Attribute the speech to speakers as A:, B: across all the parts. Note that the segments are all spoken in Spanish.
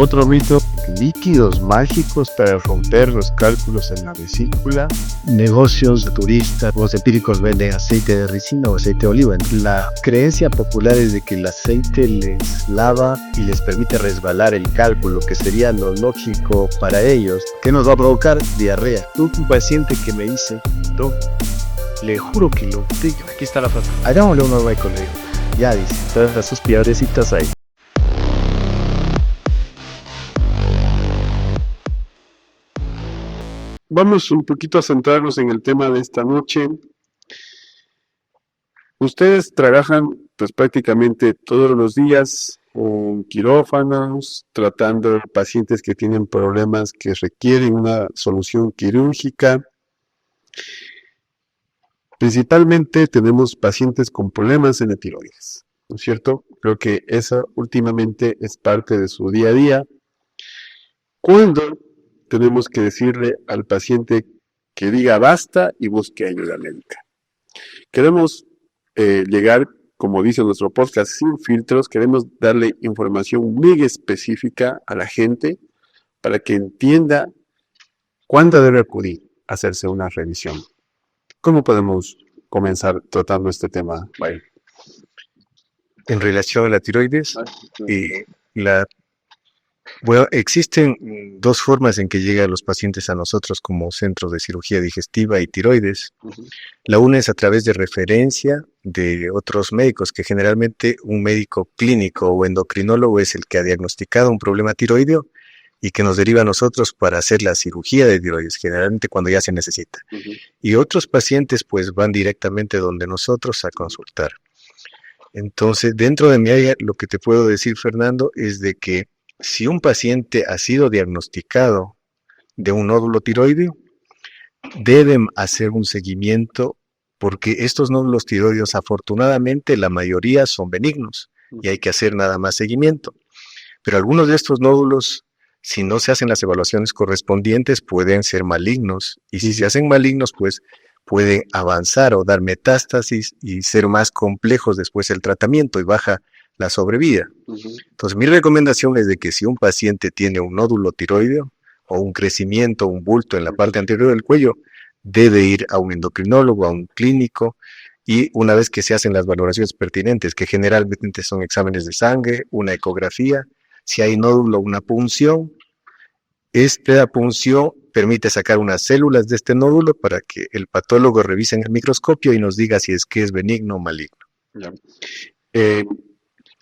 A: Otro mito, líquidos mágicos para romper los cálculos en la vesícula. Negocios de turistas, los empíricos venden aceite de ricino o aceite de oliva. La creencia popular es de que el aceite les lava y les permite resbalar el cálculo, que sería lo lógico para ellos, que nos va a provocar diarrea. Tuve un paciente que me dice, "Doc, le juro que lo tengo". Aquí está la foto. Hagámosle un nuevo colegio. Ya dice, todas sus piedrecitas ahí.
B: Vamos un poquito a centrarnos en el tema de esta noche. Ustedes trabajan pues prácticamente todos los días en quirófanos, tratando pacientes que tienen problemas que requieren una solución quirúrgica. Principalmente tenemos pacientes con problemas en la tiroides, ¿no es cierto? Creo que esa últimamente es parte de su día a día. ¿Cuándo tenemos que decirle al paciente que diga basta y busque ayuda médica? Queremos llegar, como dice nuestro podcast, sin filtros. Queremos darle información muy específica a la gente para que entienda cuándo debe acudir a hacerse una revisión. ¿Cómo podemos comenzar tratando este tema?
A: Bueno, en relación a la tiroides, existen dos formas en que llegan los pacientes a nosotros como centros de cirugía digestiva y tiroides. La una es a través de referencia de otros médicos, que generalmente un médico clínico o endocrinólogo es el que ha diagnosticado un problema tiroideo y que nos deriva a nosotros para hacer la cirugía de tiroides, generalmente cuando ya se necesita. Y otros pacientes pues van directamente donde nosotros a consultar. Entonces, dentro de mi área, lo que te puedo decir, Fernando, es de que si un paciente ha sido diagnosticado de un nódulo tiroideo, deben hacer un seguimiento, porque estos nódulos tiroideos, afortunadamente, la mayoría son benignos y hay que hacer nada más seguimiento. Pero algunos de estos nódulos, si no se hacen las evaluaciones correspondientes, pueden ser malignos. Y si se hacen malignos, pues pueden avanzar o dar metástasis y ser más complejos después el tratamiento y baja la sobrevida. Entonces, mi recomendación es de que si un paciente tiene un nódulo tiroideo o un crecimiento, un bulto en la parte anterior del cuello, debe ir a un endocrinólogo, a un clínico, y una vez que se hacen las valoraciones pertinentes, que generalmente son exámenes de sangre, una ecografía, si hay nódulo, una punción. Esta punción permite sacar unas células de este nódulo para que el patólogo revise en el microscopio y nos diga si es que es benigno o maligno.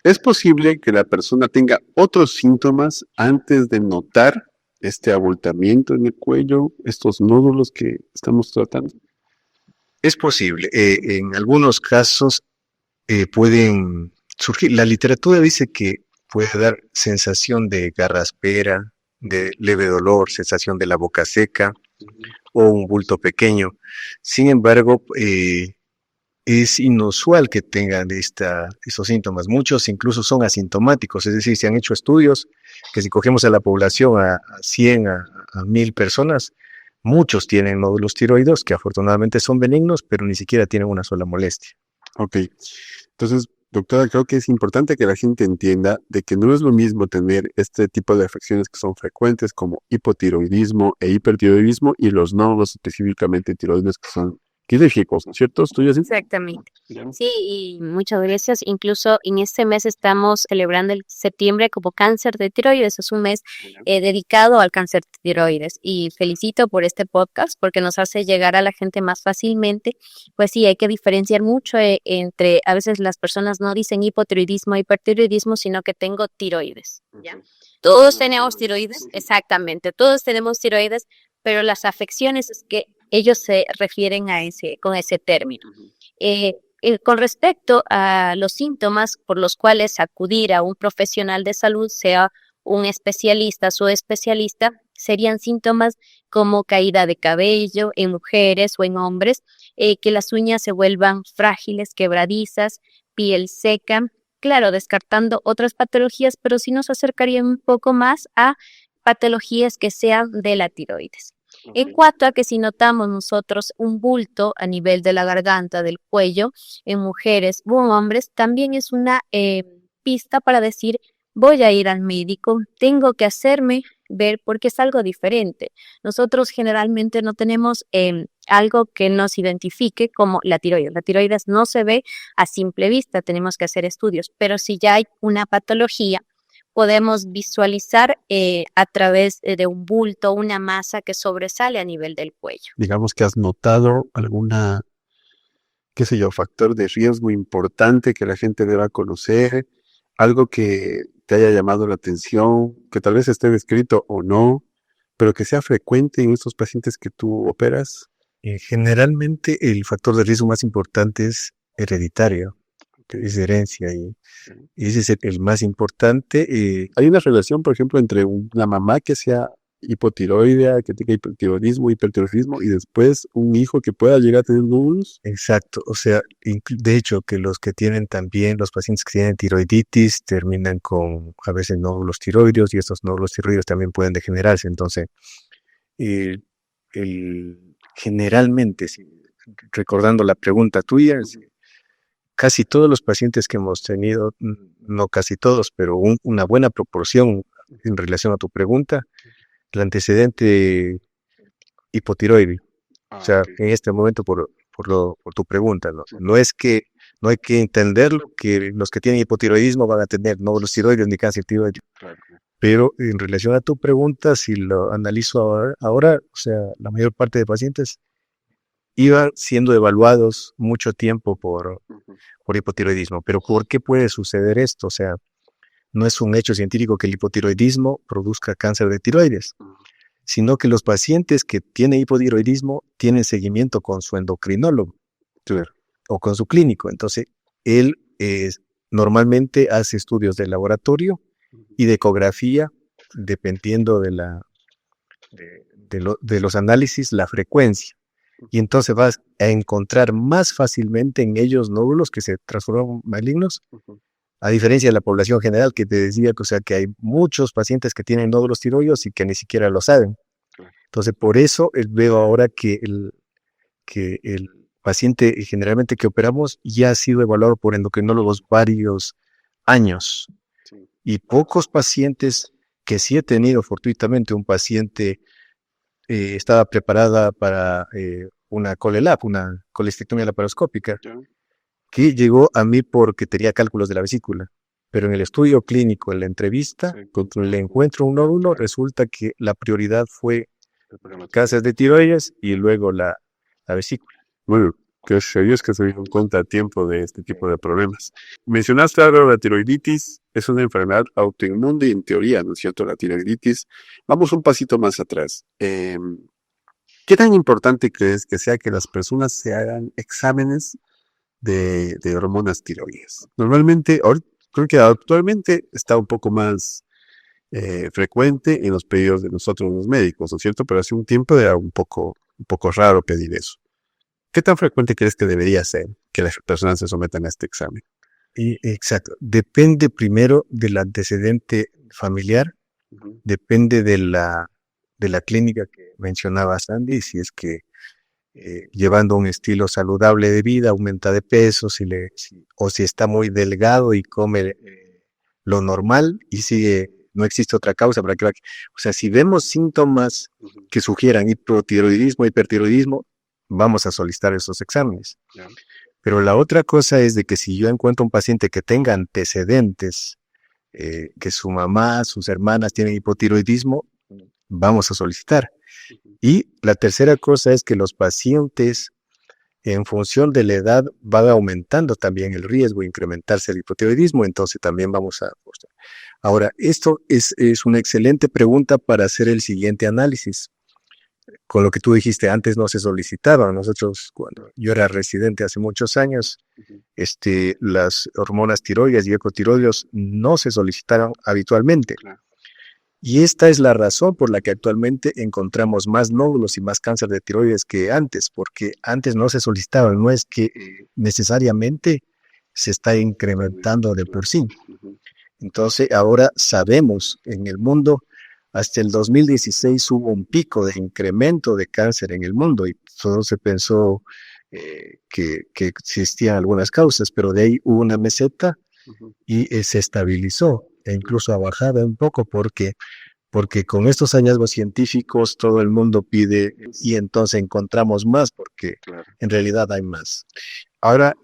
B: ¿Es posible que la persona tenga otros síntomas antes de notar este abultamiento en el cuello, estos nódulos que estamos tratando?
A: Es posible. En algunos casos pueden surgir. La literatura dice que puede dar sensación de garraspera, de leve dolor, sensación de la boca seca o un bulto pequeño. Sin embargo, es inusual que tengan estos síntomas. Muchos incluso son asintomáticos, es decir, se han hecho estudios que si cogemos a la población a 100, a 1000 personas, muchos tienen nódulos tiroideos que afortunadamente son benignos, pero ni siquiera tienen una sola molestia.
B: Ok, entonces, doctora, creo que es importante que la gente entienda de que no es lo mismo tener este tipo de afecciones que son frecuentes como hipotiroidismo e hipertiroidismo y los nódulos específicamente tiroides que son quirúrgicos, ¿no es cierto? ¿Estoy así?
C: Exactamente. Sí, y muchas gracias. Incluso en este mes estamos celebrando el septiembre como cáncer de tiroides. Es un mes dedicado al cáncer de tiroides. Y felicito por este podcast porque nos hace llegar a la gente más fácilmente. Pues sí, hay que diferenciar mucho entre, a veces las personas no dicen hipotiroidismo, hipertiroidismo, sino que tengo tiroides. ¿Ya? Todos tenemos tiroides, exactamente. Todos tenemos tiroides, pero las afecciones es que ellos se refieren con ese término. Con respecto a los síntomas por los cuales acudir a un profesional de salud, sea un especialista o especialista, serían síntomas como caída de cabello en mujeres o en hombres, que las uñas se vuelvan frágiles, quebradizas, piel seca, claro, descartando otras patologías, pero sí nos acercaría un poco más a patologías que sean de la tiroides. En cuanto a que si notamos nosotros un bulto a nivel de la garganta, del cuello, en mujeres u hombres, también es una pista para decir voy a ir al médico, tengo que hacerme ver porque es algo diferente. Nosotros generalmente no tenemos algo que nos identifique como la tiroides. La tiroides no se ve a simple vista, tenemos que hacer estudios, pero si ya hay una patología, podemos visualizar a través de un bulto, una masa que sobresale a nivel del cuello.
B: Digamos que has notado alguna, qué sé yo, factor de riesgo importante que la gente deba conocer, algo que te haya llamado la atención, que tal vez esté descrito o no, pero que sea frecuente en estos pacientes que tú operas.
A: Generalmente el factor de riesgo más importante es hereditario, que es herencia, y ese es el más importante.
B: Hay una relación, por ejemplo, entre una mamá que sea hipotiroidea, que tenga hipotiroidismo, hipertiroidismo, y después un hijo que pueda llegar a tener nódulos.
A: Exacto, o sea, de hecho que los que tienen también, los pacientes que tienen tiroiditis terminan con a veces nódulos tiroideos, y estos nódulos tiroideos también pueden degenerarse. Entonces, el- generalmente, recordando la pregunta tuya, casi todos los pacientes que hemos tenido, no casi todos, pero una buena proporción en relación a tu pregunta, el antecedente hipotiroideo. O sea, en este momento, por tu pregunta, no es que no hay que entenderlo, que los que tienen hipotiroidismo van a tener nódulos tiroideos ni cáncer tiroideo. Pero en relación a tu pregunta, si lo analizo ahora, o sea, la mayor parte de pacientes iban siendo evaluados mucho tiempo por hipotiroidismo. Pero ¿por qué puede suceder esto? O sea, no es un hecho científico que el hipotiroidismo produzca cáncer de tiroides, sino que los pacientes que tienen hipotiroidismo tienen seguimiento con su endocrinólogo o con su clínico. Entonces, él normalmente hace estudios de laboratorio y de ecografía, dependiendo de los análisis, la frecuencia. Y entonces vas a encontrar más fácilmente en ellos nódulos que se transforman malignos, a diferencia de la población general que te decía, o sea, que hay muchos pacientes que tienen nódulos tiroideos y que ni siquiera lo saben. Entonces, por eso veo ahora que el paciente generalmente que operamos ya ha sido evaluado por endocrinólogos varios años. Y pocos pacientes que sí he tenido fortuitamente, un paciente estaba preparada para una ColeLab, una colestectomía laparoscópica, que llegó a mí porque tenía cálculos de la vesícula. Pero en el estudio clínico, en la entrevista, cuando le encuentro un nódulo, resulta que la prioridad fue cáncer de tiroides y luego la vesícula.
B: Bueno, gracias a Dios que se dieron cuenta a tiempo de este tipo de problemas. Mencionaste algo, la tiroiditis es una enfermedad autoinmune en teoría, ¿no es cierto? La tiroiditis. Vamos un pasito más atrás. ¿Qué tan importante crees que sea que las personas se hagan exámenes de hormonas tiroides? Normalmente, creo que actualmente está un poco más frecuente en los pedidos de nosotros los médicos, ¿no es cierto? Pero hace un tiempo era un poco raro pedir eso. ¿Qué tan frecuente crees que debería ser que las personas se sometan a este examen?
A: Exacto. Depende primero del antecedente familiar, depende de la clínica que mencionaba Sandy, si es que llevando un estilo saludable de vida aumenta de peso, o si está muy delgado y come lo normal y sigue, no existe otra causa para que o sea, si vemos síntomas que sugieran hipotiroidismo, hipertiroidismo, vamos a solicitar esos exámenes. Pero la otra cosa es de que si yo encuentro un paciente que tenga antecedentes, que su mamá, sus hermanas tienen hipotiroidismo, vamos a solicitar. Y la tercera cosa es que los pacientes, en función de la edad, van aumentando también el riesgo de incrementarse el hipotiroidismo, entonces también vamos a... Ahora, esto es una excelente pregunta para hacer el siguiente análisis. Con lo que tú dijiste, antes no se solicitaban. Nosotros, cuando yo era residente hace muchos años, las hormonas tiroides y ecotiroideos no se solicitaron habitualmente. Y esta es la razón por la que actualmente encontramos más nódulos y más cáncer de tiroides que antes, porque antes no se solicitaban. No es que necesariamente se está incrementando de por sí. Entonces, ahora sabemos en el mundo, hasta el 2016 hubo un pico de incremento de cáncer en el mundo y solo se pensó que existían algunas causas, pero de ahí hubo una meseta y se estabilizó. e incluso ha bajado un poco porque con estos hallazgos científicos todo el mundo pide y entonces encontramos más porque en realidad hay más.
B: Ahora,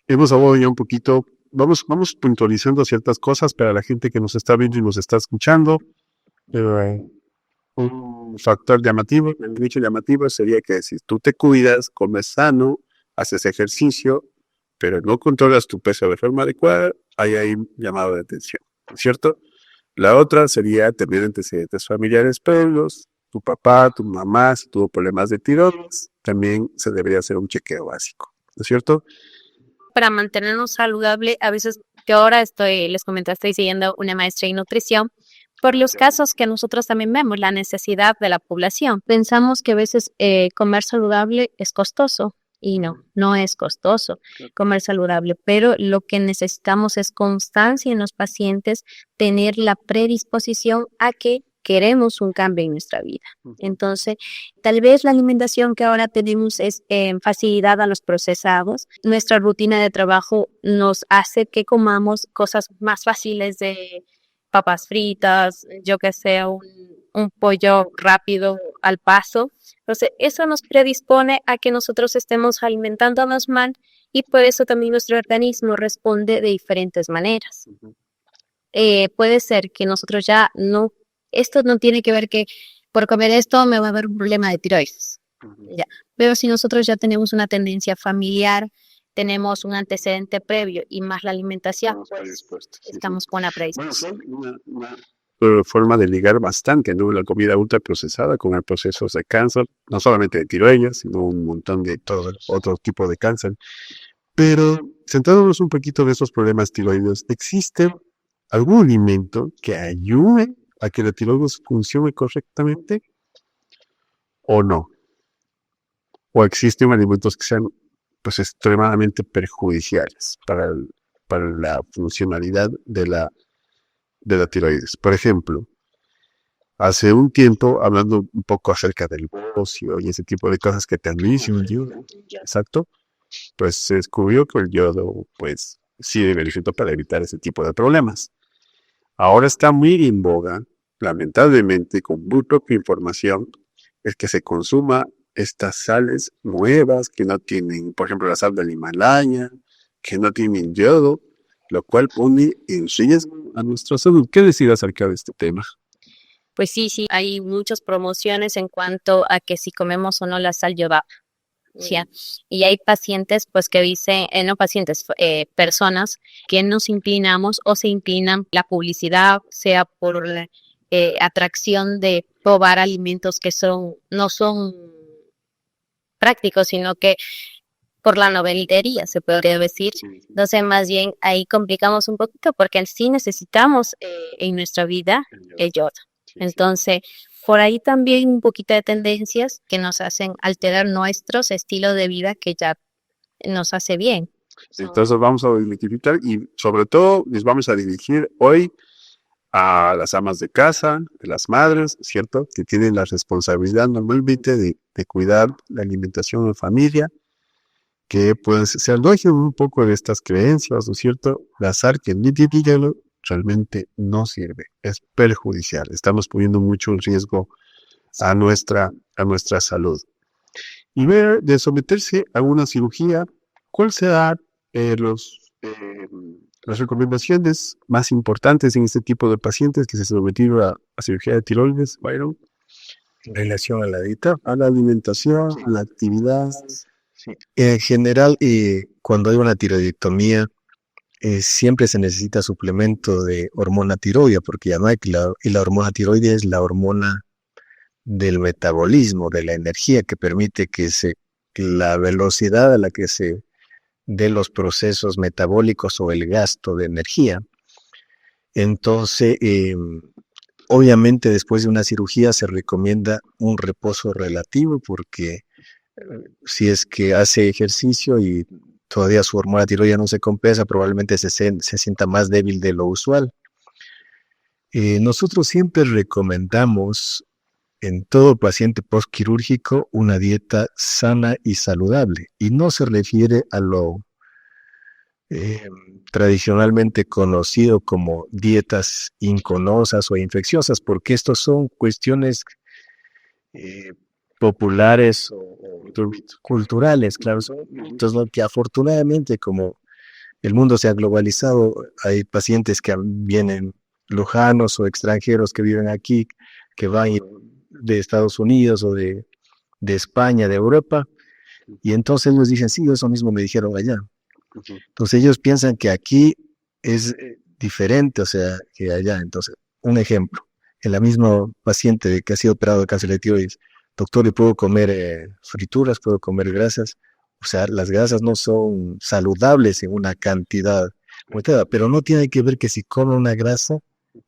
B: hemos hablado ya un poquito, vamos puntualizando ciertas cosas para la gente que nos está viendo y nos está escuchando. Un factor llamativo, el dicho llamativo sería que si tú te cuidas, comes sano, haces ejercicio, pero no controlas tu peso de forma adecuada, ahí hay un llamado de atención, ¿cierto? La otra sería tener antecedentes familiares previos, tu papá, tu mamá, si tuvo problemas de tiroides, también se debería hacer un chequeo básico, ¿no es cierto?
C: Para mantenernos saludable, a veces yo ahora les comenté, estoy siguiendo una maestría en nutrición por los casos que nosotros también vemos, la necesidad de la población. Pensamos que a veces comer saludable es costoso y no es costoso comer saludable, pero lo que necesitamos es constancia en los pacientes, tener la predisposición a que queremos un cambio en nuestra vida. Entonces, tal vez la alimentación que ahora tenemos es facilidad a los procesados. Nuestra rutina de trabajo nos hace que comamos cosas más fáciles de papas fritas, yo que sé, un pollo rápido al paso. Entonces, eso nos predispone a que nosotros estemos alimentándonos mal y por eso también nuestro organismo responde de diferentes maneras. Puede ser que nosotros ya esto no tiene que ver que por comer esto me va a haber un problema de tiroides. Ya. Pero si nosotros ya tenemos una tendencia familiar, tenemos un antecedente previo y más la alimentación, pues estamos con la predisposición.
B: Una forma de ligar bastante, ¿no? La comida ultraprocesada con el proceso de cáncer, no solamente de tiroides, sino un montón de otro tipo de cáncer. Pero centrándonos un poquito en estos problemas tiroides, ¿existe algún alimento que ayude a que la tiroides funcione correctamente o no? ¿O existen alimentos que sean pues extremadamente perjudiciales para la funcionalidad de la tiroides? Por ejemplo, hace un tiempo, hablando un poco acerca del bocio y ese tipo de cosas que también se yodo, exacto, pues se descubrió que el yodo, pues, sí es beneficioso para evitar ese tipo de problemas. Ahora está muy en boga, lamentablemente, con muy poca información, es que se consuma estas sales nuevas que no tienen, por ejemplo, la sal del Himalaya, que no tienen yodo, lo cual pone en riesgo a nuestra salud. ¿Qué decir acerca de este tema?
C: Pues sí, hay muchas promociones en cuanto a que si comemos o no la sal yodada. ¿Ya? Y hay pacientes, pues que dicen, no pacientes, personas que nos inclinamos o se inclinan la publicidad, sea por atracción de probar alimentos que no son prácticos, sino que por la novelería, se podría decir. Entonces, más bien ahí complicamos un poquito porque sí necesitamos en nuestra vida el yodo. Entonces, por ahí también un poquito de tendencias que nos hacen alterar nuestros estilos de vida que ya nos hace bien.
B: Entonces vamos a identificar y sobre todo les vamos a dirigir hoy a las amas de casa, a las madres, ¿cierto? Que tienen la responsabilidad normalmente de cuidar la alimentación de familia, que pues se alojen un poco de estas creencias, ¿no es cierto? La sal que realmente no sirve, es perjudicial. Estamos poniendo mucho en riesgo a nuestra salud. Y ver de someterse a una cirugía, ¿cuál será las recomendaciones más importantes en este tipo de pacientes que se sometieron a cirugía de tiroides, Byron?
A: En relación a la dieta,
B: a la alimentación, a la actividad.
A: Sí. En general, cuando hay una tiroidectomía, siempre se necesita suplemento de hormona tiroidea, porque ya no hay, y la hormona tiroidea es la hormona del metabolismo, de la energía, que permite que la velocidad a la que se de los procesos metabólicos o el gasto de energía. Entonces, obviamente después de una cirugía se recomienda un reposo relativo porque si es que hace ejercicio y todavía su hormona tiroidea no se compensa, probablemente se sienta más débil de lo usual. Nosotros siempre recomendamos en todo paciente postquirúrgico una dieta sana y saludable, y no se refiere a lo tradicionalmente conocido como dietas inconosas o infecciosas, porque estos son cuestiones populares o culturales, claro, son mitos, ¿no? Que afortunadamente, como el mundo se ha globalizado, hay pacientes que vienen lejanos o extranjeros que viven aquí, que van de Estados Unidos o de España, de Europa, y entonces nos dicen, sí, eso mismo me dijeron allá. Entonces ellos piensan que aquí es diferente, o sea, que allá. Entonces, un ejemplo, en la misma paciente que ha sido operado de cáncer de tiroides, doctor, ¿le puedo comer frituras, puedo comer grasas? O sea, las grasas no son saludables en una cantidad limitada, pero no tiene que ver que si come una grasa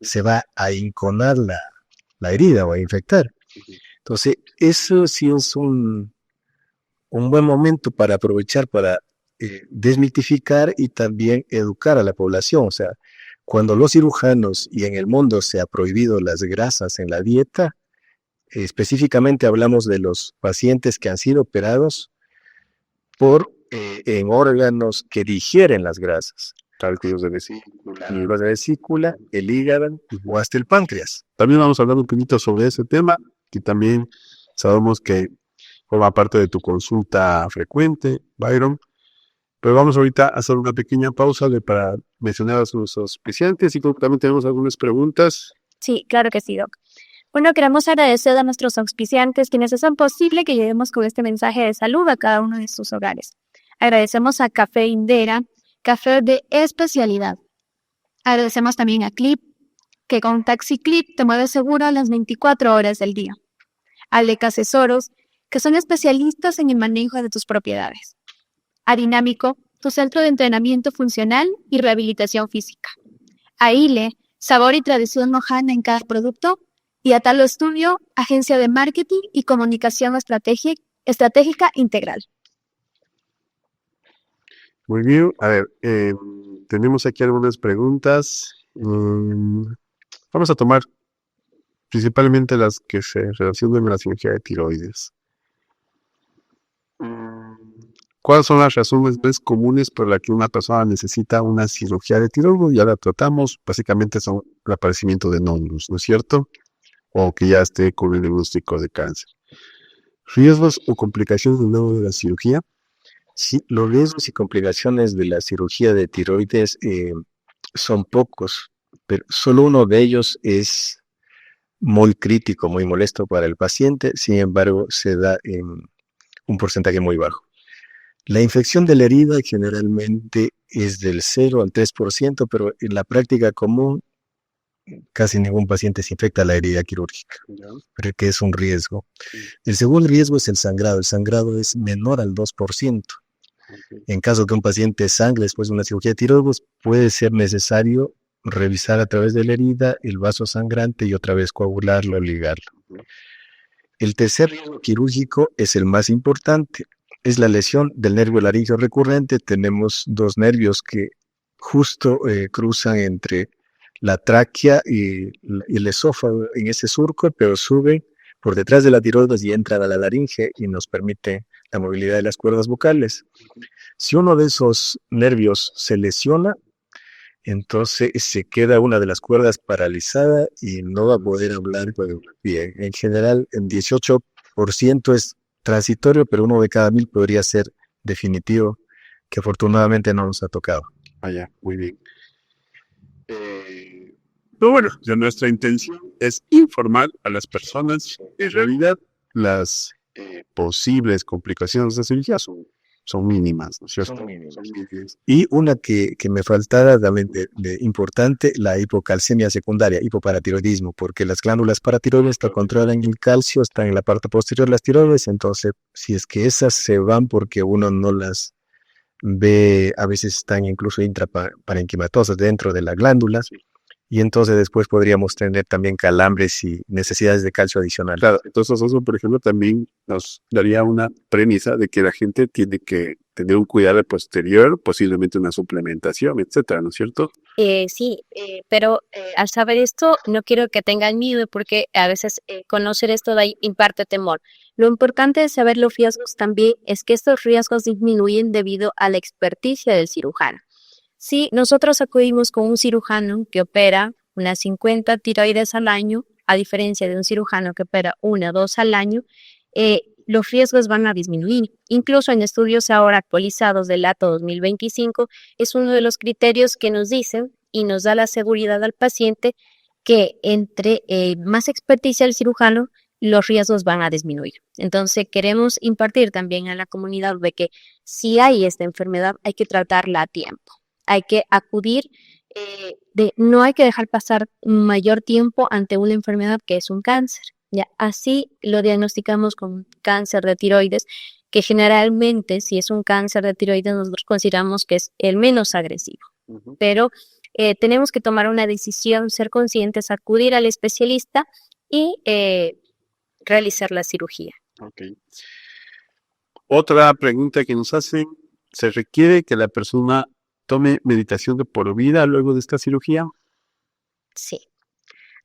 A: se va a inconar la herida o a infectar. Entonces, eso sí es un buen momento para aprovechar para desmitificar y también educar a la población. O sea, cuando los cirujanos y en el mundo se ha prohibido las grasas en la dieta, específicamente hablamos de los pacientes que han sido operados en órganos que digieren las grasas.
B: Cálculos de vesícula.
A: La vesícula, el hígado o hasta el páncreas.
B: También vamos a hablar un poquito sobre ese tema, que también sabemos que forma parte de tu consulta frecuente, Byron. Pero vamos ahorita a hacer una pequeña pausa para mencionar a sus auspiciantes y también tenemos algunas preguntas.
D: Sí, claro que sí, Doc. Bueno, queremos agradecer a nuestros auspiciantes quienes hacen posible que lleguemos con este mensaje de salud a cada uno de sus hogares. Agradecemos a Café Indera, café de especialidad. Agradecemos también a Clip, que con Taxi Clip te mueve seguro a las 24 horas del día. A Leca Asesoros, que son especialistas en el manejo de tus propiedades. A Dinámico, tu centro de entrenamiento funcional y rehabilitación física. A ILE, sabor y tradición mojana en cada producto. Y a Talo Studio, agencia de marketing y comunicación estratégica integral.
B: Muy bien, a ver, tenemos aquí algunas preguntas. Vamos a tomar principalmente las que se relacionan a la cirugía de tiroides. ¿Cuáles son las razones más comunes por las que una persona necesita una cirugía de tiroides? Ya la tratamos, básicamente son el aparecimiento de nódulos, ¿no es cierto? O que ya esté con el diagnóstico de cáncer. ¿Riesgos o complicaciones de la cirugía?
A: Sí, los riesgos y complicaciones de la cirugía de tiroides son pocos, pero solo uno de ellos es muy crítico, muy molesto para el paciente, sin embargo, se da en un porcentaje muy bajo. La infección de la herida generalmente es del 0 al 3%, pero en la práctica común casi ningún paciente se infecta la herida quirúrgica, pero que es un riesgo. El segundo riesgo es el sangrado. El sangrado es menor al 2%. En caso que un paciente sangre después de una cirugía de tiroides, puede ser necesario revisar a través de la herida el vaso sangrante y otra vez coagularlo, ligarlo. El tercer riesgo quirúrgico es el más importante. Es la lesión del nervio laríngeo recurrente. Tenemos dos nervios que justo cruzan entre la tráquea y el esófago en ese surco, pero suben por detrás de la tiroides y entran a la laringe y nos permite la movilidad de las cuerdas vocales. Si uno de esos nervios se lesiona, entonces se queda una de las cuerdas paralizada y no va a poder hablar bien. En general, en 18% es transitorio, pero 1 de cada 1000 podría ser definitivo, que afortunadamente no nos ha tocado.
B: Ya, muy bien. Pero bueno, ya nuestra intención es informar a las personas. En realidad, las posibles complicaciones de cirugía son mínimas, ¿no es cierto?
A: Son mínimas. Y una que me faltara también de importante, la hipocalcemia secundaria, hipoparatiroidismo, porque las glándulas paratiroides que controlan el calcio están en la parte posterior de las tiroides, entonces si es que esas se van porque uno no las ve, a veces están incluso intraparenquimatosas dentro de las glándulas, y entonces después podríamos tener también calambres y necesidades de calcio adicional.
B: Claro, entonces eso, por ejemplo, también nos daría una premisa de que la gente tiene que tener un cuidado posterior, posiblemente una suplementación, etcétera, ¿no es cierto?
C: Sí, pero al saber esto, no quiero que tengan miedo porque a veces conocer esto imparte temor. Lo importante de saber los riesgos también es que estos riesgos disminuyen debido a la experticia del cirujano. Si nosotros acudimos con un cirujano que opera unas 50 tiroides al año, a diferencia de un cirujano que opera 1 o 2 al año, los riesgos van a disminuir. Incluso en estudios ahora actualizados del ATO 2025, es uno de los criterios que nos dicen y nos da la seguridad al paciente que entre más experticia el cirujano, los riesgos van a disminuir. Entonces, queremos impartir también a la comunidad de que si hay esta enfermedad, hay que tratarla a tiempo. Hay que acudir, no hay que dejar pasar mayor tiempo ante una enfermedad que es un cáncer. Ya, así lo diagnosticamos con cáncer de tiroides, que generalmente, si es un cáncer de tiroides, nosotros consideramos que es el menos agresivo. Pero tenemos que tomar una decisión, ser conscientes, acudir al especialista y realizar la cirugía.
B: Okay. Otra pregunta que nos hacen, ¿se requiere que la persona tome medicación de por vida luego de esta cirugía?
C: Sí.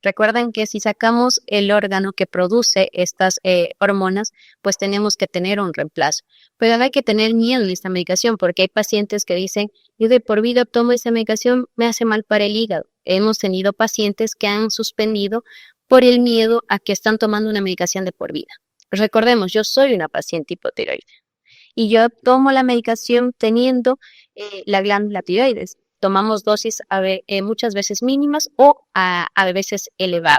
C: Recuerden que si sacamos el órgano que produce estas hormonas, pues tenemos que tener un reemplazo. Pero no hay que tener miedo en esta medicación, porque hay pacientes que dicen, yo de por vida tomo esta medicación, me hace mal para el hígado. Hemos tenido pacientes que han suspendido por el miedo a que están tomando una medicación de por vida. Recordemos, yo soy una paciente hipotiroide y yo tomo la medicación teniendo la glándula tiroides. Tomamos dosis muchas veces mínimas o a veces elevadas.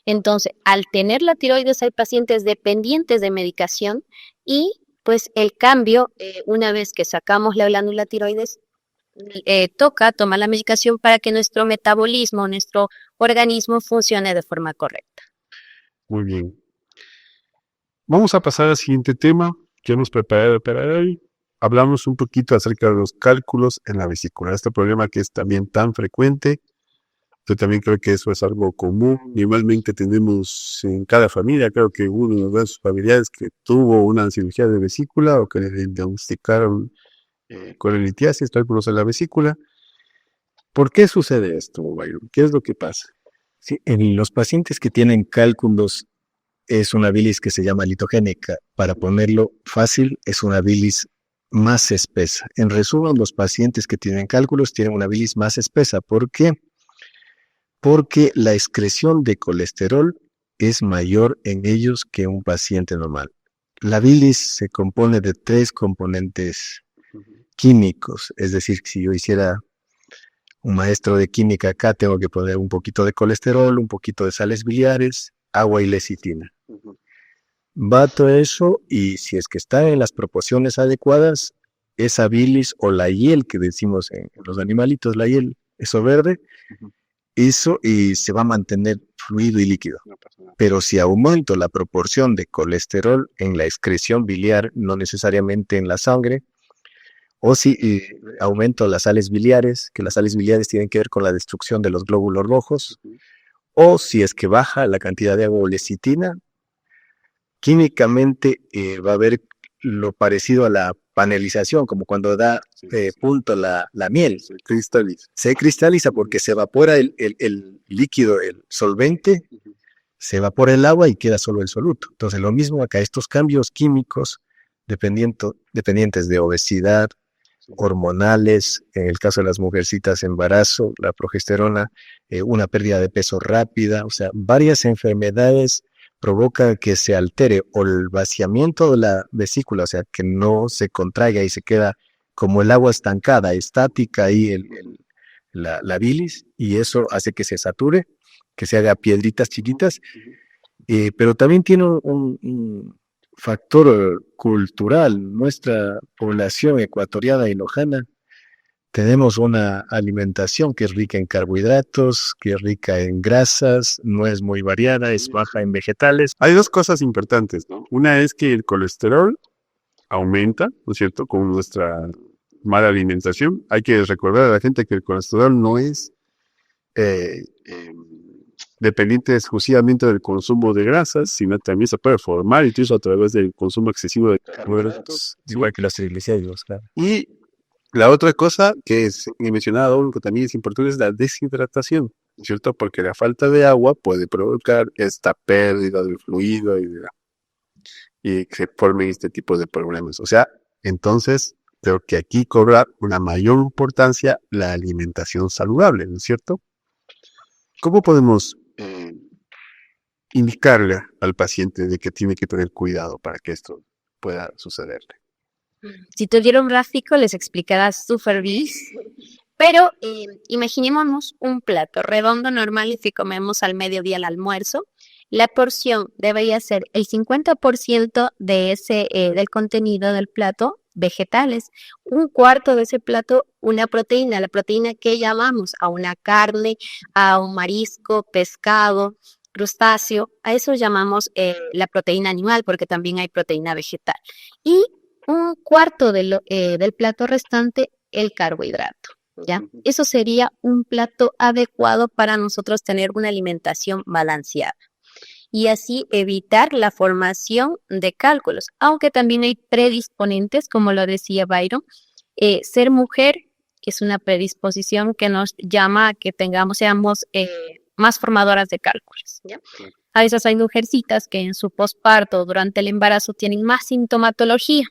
C: Entonces, al tener la tiroides hay pacientes dependientes de medicación y pues el cambio, una vez que sacamos la glándula tiroides, toca tomar la medicación para que nuestro metabolismo, nuestro organismo funcione de forma correcta.
B: Muy bien. Vamos a pasar al siguiente tema que hemos preparado para hoy. Hablamos un poquito acerca de los cálculos en la vesícula, este problema que es también tan frecuente. Yo también creo que eso es algo común. Igualmente tenemos en cada familia, creo que uno de sus familiares que tuvo una cirugía de vesícula o que le diagnosticaron colelitiasis, cálculos en la vesícula. ¿Por qué sucede esto, Byron? ¿Qué es lo que pasa?
A: Sí, en los pacientes que tienen cálculos es una bilis que se llama litogénica. Para ponerlo fácil, es una bilis más espesa. En resumen, los pacientes que tienen cálculos tienen una bilis más espesa. ¿Por qué? Porque la excreción de colesterol es mayor en ellos que un paciente normal. La bilis se compone de 3 componentes químicos, es decir, si yo hiciera un maestro de química acá, tengo que poner un poquito de colesterol, un poquito de sales biliares, agua y lecitina. Bato eso y si es que está en las proporciones adecuadas, esa bilis o la hiel que decimos en los animalitos, la hiel, eso verde, eso y se va a mantener fluido y líquido. Pero si aumento la proporción de colesterol en la excreción biliar, no necesariamente en la sangre, o si aumento las sales biliares, que las sales biliares tienen que ver con la destrucción de los glóbulos rojos, o si es que baja la cantidad de agua o lecitina, químicamente va a haber lo parecido a la panelización, como cuando da punto la miel. Se cristaliza porque se evapora el líquido, el solvente, se evapora el agua y queda solo el soluto. Entonces lo mismo acá, estos cambios químicos dependientes de obesidad, hormonales, en el caso de las mujercitas, embarazo, la progesterona, una pérdida de peso rápida, o sea, varias enfermedades provoca que se altere o el vaciamiento de la vesícula, o sea, que no se contraiga y se queda como el agua estancada, estática ahí la bilis, y eso hace que se sature, que se haga piedritas chiquitas, pero también tiene un factor cultural. Nuestra población ecuatoriana y lojana tenemos una alimentación que es rica en carbohidratos, que es rica en grasas, no es muy variada, es baja en vegetales.
B: Hay 2 cosas importantes, ¿no? Una es que el colesterol aumenta, ¿no es cierto?, con nuestra mala alimentación. Hay que recordar a la gente que el colesterol no es dependiente exclusivamente del consumo de grasas, sino también se puede formar incluso a través del consumo excesivo de carbohidratos.
A: Igual que los triglicéridos, claro.
B: Y la otra cosa que es mencionado, que también es importante, es la deshidratación, ¿cierto? Porque la falta de agua puede provocar esta pérdida de fluido y se formen este tipo de problemas. O sea, entonces, Creo que aquí cobra una mayor importancia la alimentación saludable, ¿no es cierto? ¿Cómo podemos indicarle al paciente de que tiene que tener cuidado para que esto pueda sucederle?
C: Si tuviera un gráfico, les explicará súper bien. Pero imaginémonos un plato redondo normal y si comemos al mediodía al almuerzo, la porción debería ser el 50% de del contenido del plato vegetales, un cuarto de ese plato una proteína, la proteína que llamamos a una carne, a un marisco, pescado, crustáceo, a eso llamamos la proteína animal porque también hay proteína vegetal. Y un cuarto del plato restante, el carbohidrato. ¿Ya? Eso sería un plato adecuado para nosotros tener una alimentación balanceada y así evitar la formación de cálculos, aunque también hay predisponentes, como lo decía Byron, ser mujer es una predisposición que nos llama a que seamos más formadoras de cálculos, ¿ya? A veces hay mujercitas que en su posparto, durante el embarazo, tienen más sintomatología,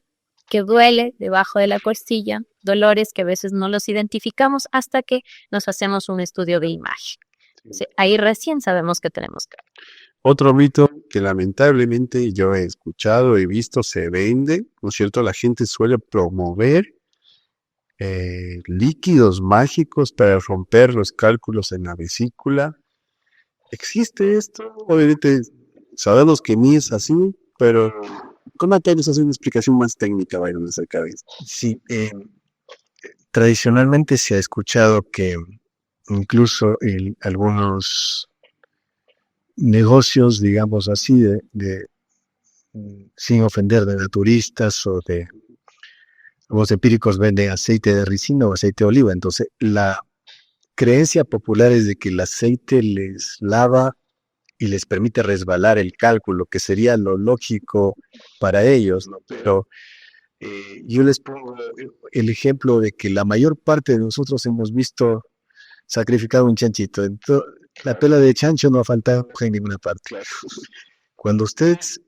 C: que duele debajo de la costilla, dolores que a veces no los identificamos hasta que nos hacemos un estudio de imagen. Entonces, ahí recién sabemos que tenemos cálculo.
B: Otro mito que lamentablemente yo he escuchado, he visto, se vende, ¿no es cierto? La gente suele promover líquidos mágicos para romper los cálculos en la vesícula. ¿Existe esto? Obviamente sabemos que ni es así, pero con materias hace una explicación más técnica, Byron, acerca de esto.
A: Sí, tradicionalmente se ha escuchado que incluso algunos negocios, digamos así, sin ofender, de naturistas o de los empíricos venden aceite de ricino o aceite de oliva. Entonces, la creencia popular es de que el aceite les lava y les permite resbalar el cálculo, que sería lo lógico para ellos, ¿no? Pero yo les pongo el ejemplo de que la mayor parte de nosotros hemos visto sacrificado un chanchito. Entonces, la pela de chancho no ha faltado en ninguna parte. Cuando ustedes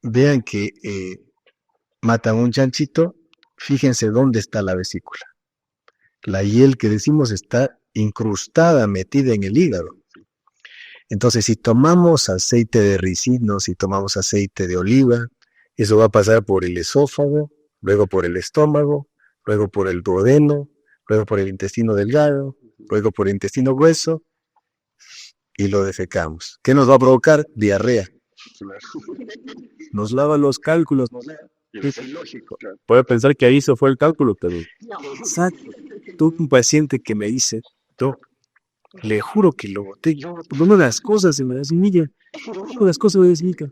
A: vean que matan un chanchito, fíjense dónde está la vesícula. La hiel que decimos está incrustada, metida en el hígado. Entonces, si tomamos aceite de ricino, si tomamos aceite de oliva, eso va a pasar por el esófago, luego por el estómago, luego por el duodeno, luego por el intestino delgado, luego por el intestino grueso, y lo defecamos. ¿Qué nos va a provocar? Diarrea. Nos lava los cálculos. Es ilógico.
B: Puede pensar que ahí se fue el cálculo también.
A: Exacto. Tuve un paciente que me dice, Doc, le juro que lo boté. Yo por una de las cosas se me da semilla. Una de las cosas de semilla.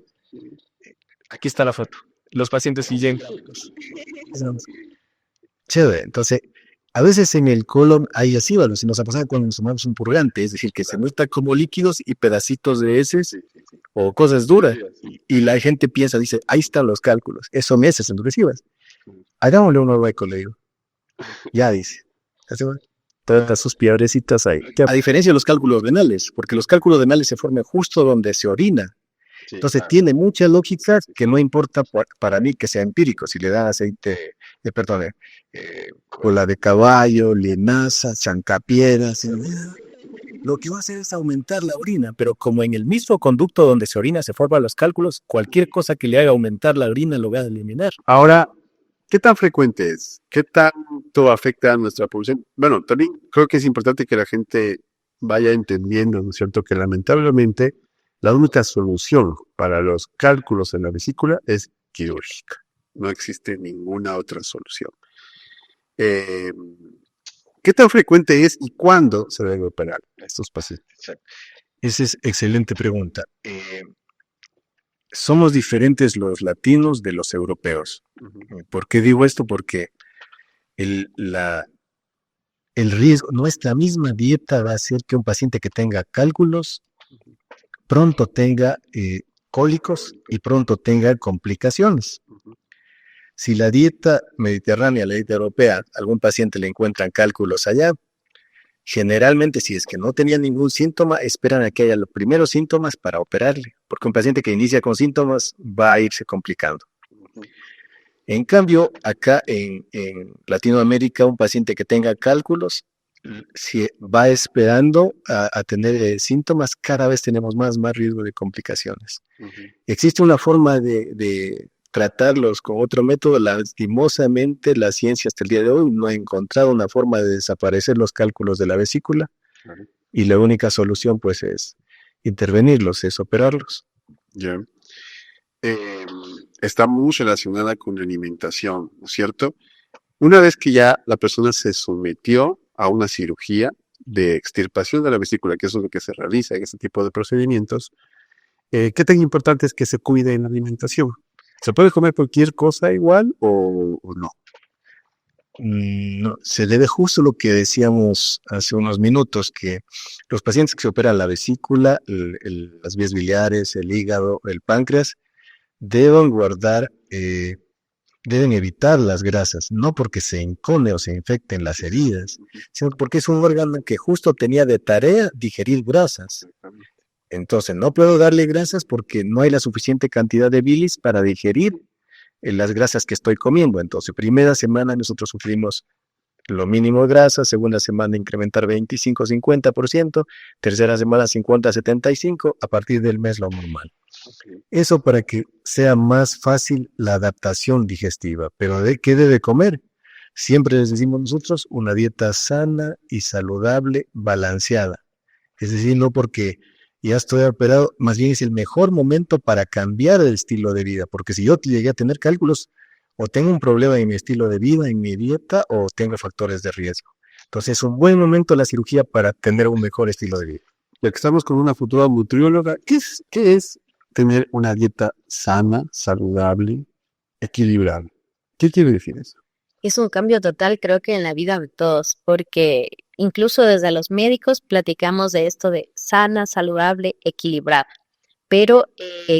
A: Aquí está la foto. Los pacientes siguen. Chévere. Entonces, a veces en el colon hay acíbalos, y nos ha pasado cuando nos tomamos un purgante, es decir, que se muestra como líquidos y pedacitos de heces o cosas duras. Y la gente piensa, dice, ahí están los cálculos. Eso me heces endurecivas. Hagámosle un hueco, le digo. Ya dice. Todas sus piedrecitas ahí. A diferencia de los cálculos renales, porque los cálculos renales se forman justo donde se orina. Entonces tiene mucha lógica que no importa para mí que sea empírico, si le dan aceite, cola de caballo, linaza, chancapiedra, lo que va a hacer es aumentar la orina, pero como en el mismo conducto donde se orina se forman los cálculos, cualquier cosa que le haga aumentar la orina lo va a eliminar.
B: Ahora, ¿qué tan frecuente es? ¿Qué tanto afecta a nuestra población? Bueno, también creo que es importante que la gente vaya entendiendo, ¿no es cierto?, que lamentablemente la única solución para los cálculos en la vesícula es quirúrgica. No existe ninguna otra solución. ¿Qué tan frecuente es y cuándo se debe operar a estos pacientes?
A: Esa es excelente pregunta. Somos diferentes los latinos de los europeos. ¿Por qué digo esto? Porque el riesgo, nuestra misma dieta va a hacer que un paciente que tenga cálculos pronto tenga cólicos y pronto tenga complicaciones. Si la dieta mediterránea, la dieta europea, algún paciente le encuentran cálculos allá, generalmente si es que no tenía ningún síntoma, esperan a que haya los primeros síntomas para operarle, porque un paciente que inicia con síntomas va a irse complicando. En cambio, acá en Latinoamérica, un paciente que tenga cálculos, si va esperando a tener síntomas, cada vez tenemos más riesgo de complicaciones. Existe una forma de tratarlos con otro método. Lastimosamente, la ciencia hasta el día de hoy no ha encontrado una forma de desaparecer los cálculos de la vesícula, y la única solución pues es intervenirlos, es operarlos.
B: Ya. Está muy relacionada con la alimentación, ¿no es cierto? Una vez que ya la persona se sometió a una cirugía de extirpación de la vesícula, que eso es lo que se realiza en este tipo de procedimientos, ¿qué tan importante es que se cuide en la alimentación? ¿Se puede comer cualquier cosa igual o no?
A: No, se debe justo lo que decíamos hace unos minutos, que los pacientes que se operan la vesícula, las vías biliares, el hígado, el páncreas, deben guardar, deben evitar las grasas, no porque se encone o se infecten las heridas, sino porque es un órgano que justo tenía de tarea digerir grasas. Entonces, no puedo darle grasas porque no hay la suficiente cantidad de bilis para digerir las grasas que estoy comiendo. Entonces, primera semana nosotros sufrimos lo mínimo de grasa, segunda semana incrementar 25-50%, tercera semana 50-75%, a partir del mes lo normal. Eso para que sea más fácil la adaptación digestiva. Pero ¿de qué debe comer? Siempre les decimos nosotros una dieta sana y saludable, balanceada. Es decir, no porque ya estoy operado, más bien es el mejor momento para cambiar el estilo de vida, porque si yo llegué a tener cálculos, o tengo un problema en mi estilo de vida, en mi dieta, o tengo factores de riesgo. Entonces es un buen momento la cirugía para tener un mejor estilo de vida.
B: Ya que estamos con una futura nutrióloga, ¿qué es tener una dieta sana, saludable, equilibrada? ¿Qué quiere decir eso?
C: Es un cambio total, creo que en la vida de todos, porque incluso desde los médicos platicamos de esto de sana, saludable, equilibrada, pero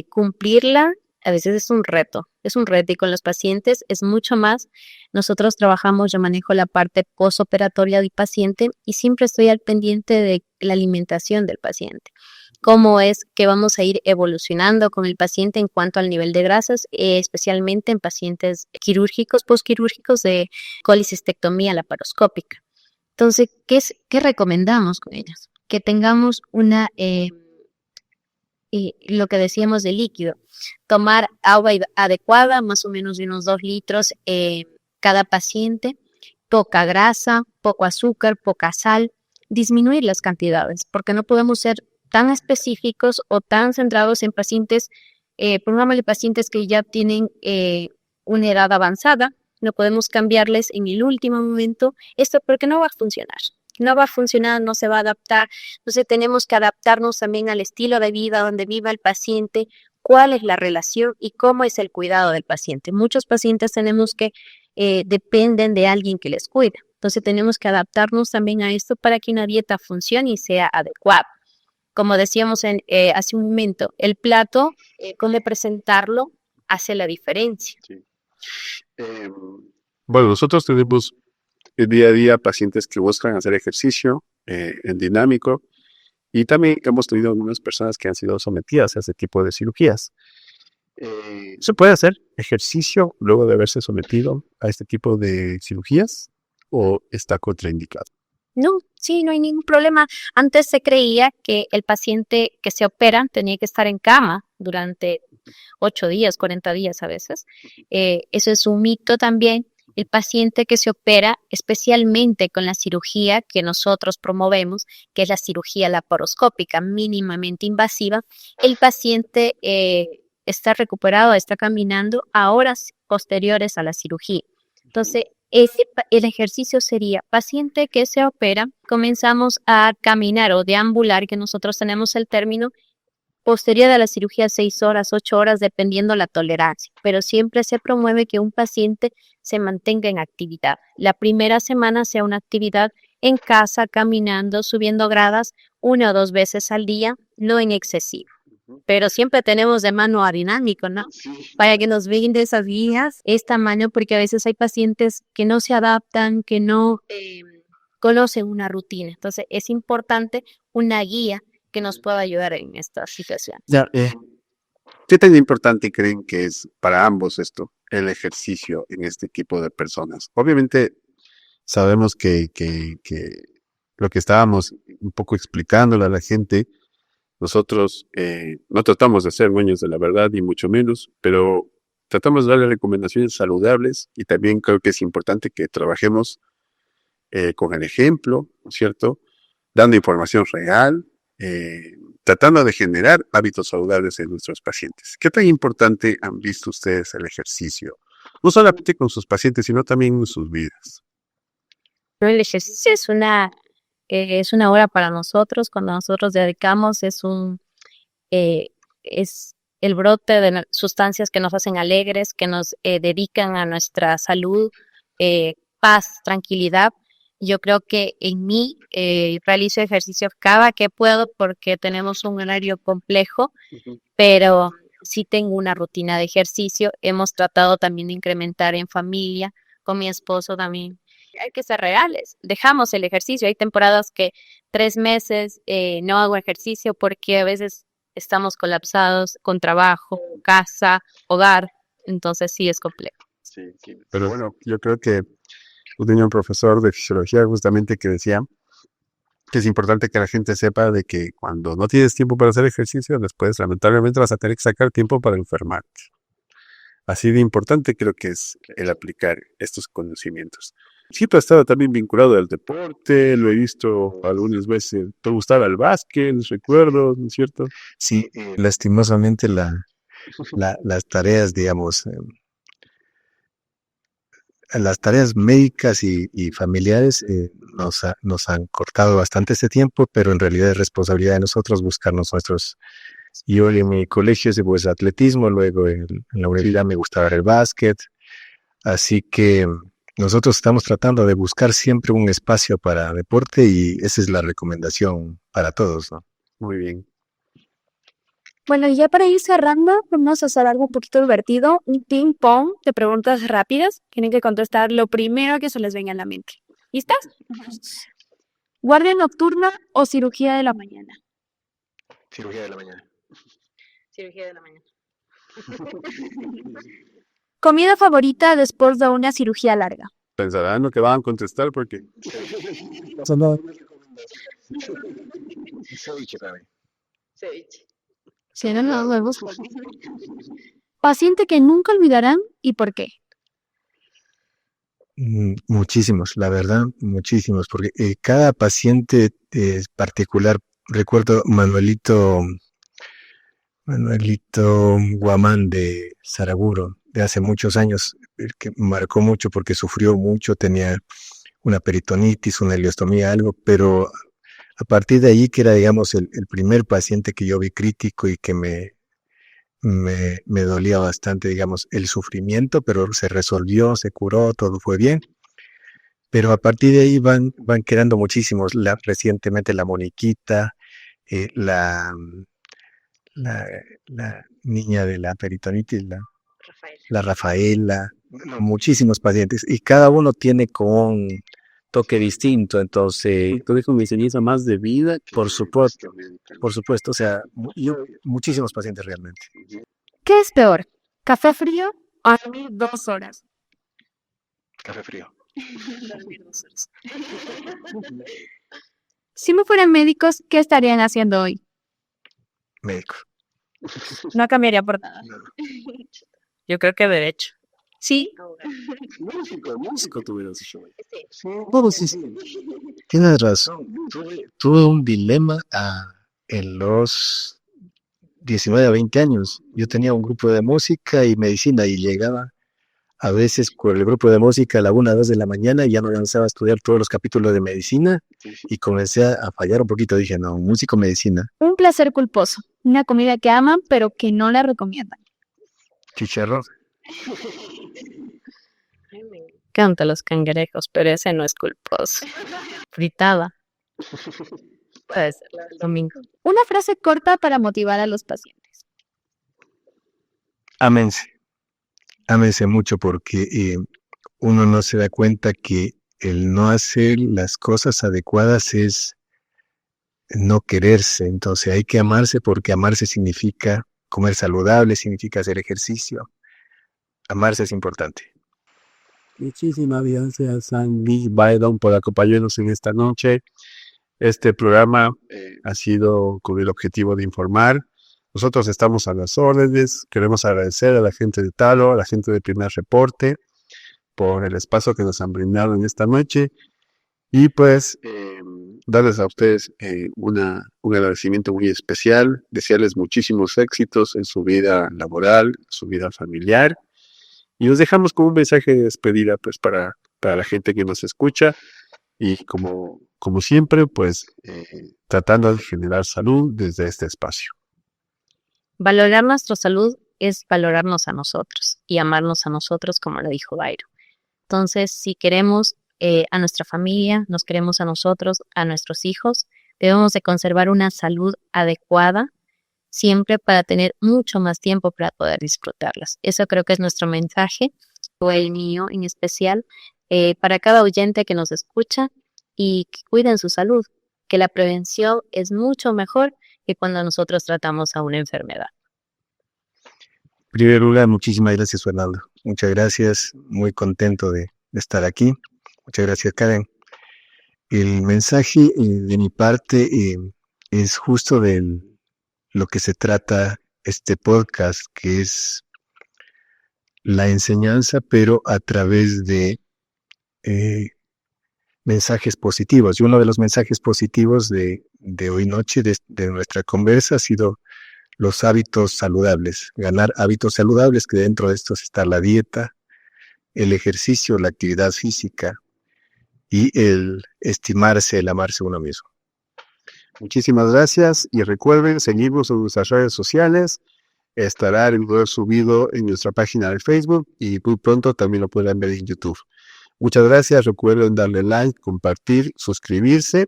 C: cumplirla a veces es un reto y con los pacientes es mucho más. Nosotros trabajamos, yo manejo la parte postoperatoria del paciente y siempre estoy al pendiente de la alimentación del paciente. Cómo es que vamos a ir evolucionando con el paciente en cuanto al nivel de grasas, especialmente en pacientes quirúrgicos, postquirúrgicos de colicistectomía laparoscópica. Entonces, ¿qué recomendamos con ellos? Que tengamos lo que decíamos de líquido, tomar agua adecuada, más o menos de unos 2 litros cada paciente, poca grasa, poco azúcar, poca sal, disminuir las cantidades, porque no podemos ser tan específicos o tan centrados en pacientes, pongámosle pacientes que ya tienen una edad avanzada, no podemos cambiarles en el último momento esto porque no va a funcionar. No va a funcionar, no se va a adaptar. Entonces tenemos que adaptarnos también al estilo de vida donde viva el paciente, cuál es la relación y cómo es el cuidado del paciente. Muchos pacientes tenemos que dependen de alguien que les cuide. Entonces tenemos que adaptarnos también a esto para que una dieta funcione y sea adecuada. Como decíamos hace un momento, el plato, cómo presentarlo, hace la diferencia.
B: Sí. Bueno, nosotros tenemos el día a día pacientes que buscan hacer ejercicio en dinámico y también hemos tenido algunas personas que han sido sometidas a ese tipo de cirugías. ¿Se puede hacer ejercicio luego de haberse sometido a este tipo de cirugías o está contraindicado?
C: No, sí, no hay ningún problema. Antes se creía que el paciente que se opera tenía que estar en cama durante 8 días, 40 días a veces. Eso es un mito también. El paciente que se opera, especialmente con la cirugía que nosotros promovemos, que es la cirugía laparoscópica mínimamente invasiva, el paciente está recuperado, está caminando a horas posteriores a la cirugía. Entonces, el ejercicio sería paciente que se opera, comenzamos a caminar o deambular, que nosotros tenemos el término, posterior a la cirugía 6 horas, 8 horas, dependiendo la tolerancia, pero siempre se promueve que un paciente se mantenga en actividad. La primera semana sea una actividad en casa, caminando, subiendo gradas 1 o 2 veces al día, no en excesivo. Pero siempre tenemos de mano a dinámico, ¿no? Para que nos brinde esas guías, es tamaño, porque a veces hay pacientes que no se adaptan, que no conocen una rutina. Entonces, es importante una guía que nos pueda ayudar en esta situación.
B: Ya, ¿qué tan importante creen que es para ambos esto? el ejercicio en este tipo de personas? Obviamente sabemos que lo que estábamos un poco explicándole a la gente, nosotros no tratamos de ser dueños de la verdad, ni mucho menos, pero tratamos de darle recomendaciones saludables y también creo que es importante que trabajemos con el ejemplo, ¿no es cierto? Dando información real, tratando de generar hábitos saludables en nuestros pacientes. ¿Qué tan importante han visto ustedes el ejercicio? No solamente con sus pacientes, sino también en sus vidas.
C: Pero el ejercicio es una hora para nosotros. Cuando nosotros dedicamos, es el brote de sustancias que nos hacen alegres, que nos dedican a nuestra salud, paz, tranquilidad. Yo creo que en mí realizo ejercicio cada que puedo porque tenemos un horario complejo, pero sí tengo una rutina de ejercicio. Hemos tratado también de incrementar en familia, con mi esposo también. Hay que ser reales. Dejamos el ejercicio. Hay temporadas que 3 meses no hago ejercicio porque a veces estamos colapsados con trabajo, casa, hogar. Entonces sí es complejo.
B: Sí. Pero bueno, yo creo que tenía un profesor de fisiología justamente que decía que es importante que la gente sepa de que cuando no tienes tiempo para hacer ejercicio, después lamentablemente vas a tener que sacar tiempo para enfermarte. Así de importante creo que es el aplicar estos conocimientos. Sí, tú has estado también vinculado al deporte, lo he visto algunas veces. ¿Te gustaba el básquet? Recuerdo, ¿no es cierto?
A: Sí, lastimosamente las tareas, digamos, las tareas médicas y familiares nos han cortado bastante este tiempo, pero en realidad es responsabilidad de nosotros buscarnos nuestros. Yo en mi colegio hice pues atletismo, luego en la universidad me gustaba el básquet, así que nosotros estamos tratando de buscar siempre un espacio para deporte y esa es la recomendación para todos, ¿no?
B: Muy bien.
D: Bueno, y ya para ir cerrando, vamos a hacer algo un poquito divertido, un ping pong de preguntas rápidas. Tienen que contestar lo primero que se les venga a la mente. ¿Listas? ¿Guardia nocturna o cirugía de la mañana?
A: Cirugía de la mañana.
C: Cirugía de la mañana.
D: ¿Comida favorita después de una cirugía larga?
B: Pensarán lo que van a contestar porque
A: Ceviche para mí.
C: Ceviche.
D: Sí, eran los huevos. Paciente que nunca olvidarán y por qué.
A: Muchísimos, la verdad, muchísimos, porque cada paciente es particular. Recuerdo Manuelito Guamán de Saraguro, de hace muchos años, el que marcó mucho porque sufrió mucho, tenía una peritonitis, una ileostomía, algo, pero a partir de allí, que era, digamos, el primer paciente que yo vi crítico y que me dolía bastante, digamos, el sufrimiento, pero se resolvió, se curó, todo fue bien. Pero a partir de ahí van quedando muchísimos. Recientemente la Moniquita, la niña de la peritonitis, la Rafaela, muchísimos pacientes, y cada uno tiene como un toque distinto, entonces,
B: tú dejas una enseñanza más de vida.
A: por supuesto, o sea, yo, muchísimos pacientes realmente.
D: ¿Qué es peor? ¿Café frío o dormir 2 horas?
A: Café frío.
D: Si no fueran médicos, ¿qué estarían haciendo hoy?
A: Médico.
D: No cambiaría por nada.
C: Yo creo que derecho.
D: Sí.
B: Músico tuvieras hecho.
A: Sí. Tienes razón. Tuve un dilema en los 19 a 20 años. Yo tenía un grupo de música y medicina y llegaba a veces por el grupo de música a la 1 o 2 de la mañana y ya no alcanzaba a estudiar todos los capítulos de medicina y comencé a fallar un poquito. Dije, no, músico, medicina.
D: Un placer culposo. Una comida que aman, pero que no la recomiendan.
A: Chicharrón.
C: Me encantan los cangrejos, pero ese no es culposo. Fritada. Puede ser el domingo.
D: Una frase corta para motivar a los pacientes.
A: Ámense mucho porque uno no se da cuenta que el no hacer las cosas adecuadas es no quererse. Entonces hay que amarse porque amarse significa comer saludable, significa hacer ejercicio. Amarse es importante.
B: Muchísimas gracias, Sandy Byron, por acompañarnos en esta noche. Este programa ha sido con el objetivo de informar. Nosotros estamos a las órdenes. Queremos agradecer a la gente de Talo, a la gente de Primer Reporte, por el espacio que nos han brindado en esta noche. Y pues darles a ustedes un agradecimiento muy especial, desearles muchísimos éxitos en su vida laboral, su vida familiar. Y nos dejamos con un mensaje de despedida pues para la gente que nos escucha. Y como siempre, pues tratando de generar salud desde este espacio.
C: Valorar nuestra salud es valorarnos a nosotros y amarnos a nosotros, como lo dijo Byron. Entonces, si queremos a nuestra familia, nos queremos a nosotros, a nuestros hijos, debemos de conservar una salud adecuada siempre para tener mucho más tiempo para poder disfrutarlas. Eso creo que es nuestro mensaje, o el mío en especial, para cada oyente que nos escucha, y que cuiden su salud, que la prevención es mucho mejor que cuando nosotros tratamos a una enfermedad.
A: En primer lugar, muchísimas gracias, Fernando. Muchas gracias, muy contento de estar aquí. Muchas gracias, Karen. El mensaje de mi parte es justo de lo que se trata este podcast, que es la enseñanza, pero a través de mensajes positivos. Y uno de los mensajes positivos de hoy noche, de nuestra conversa, ha sido los hábitos saludables, ganar hábitos saludables, que dentro de estos está la dieta, el ejercicio, la actividad física y el estimarse, el amarse a uno mismo.
B: Muchísimas gracias y recuerden seguirnos en nuestras redes sociales. Estará el video subido en nuestra página de Facebook y muy pronto también lo podrán ver en YouTube. Muchas gracias, recuerden darle like, compartir, suscribirse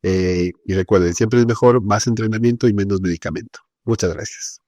B: y recuerden, siempre es mejor más entrenamiento y menos medicamento. Muchas gracias.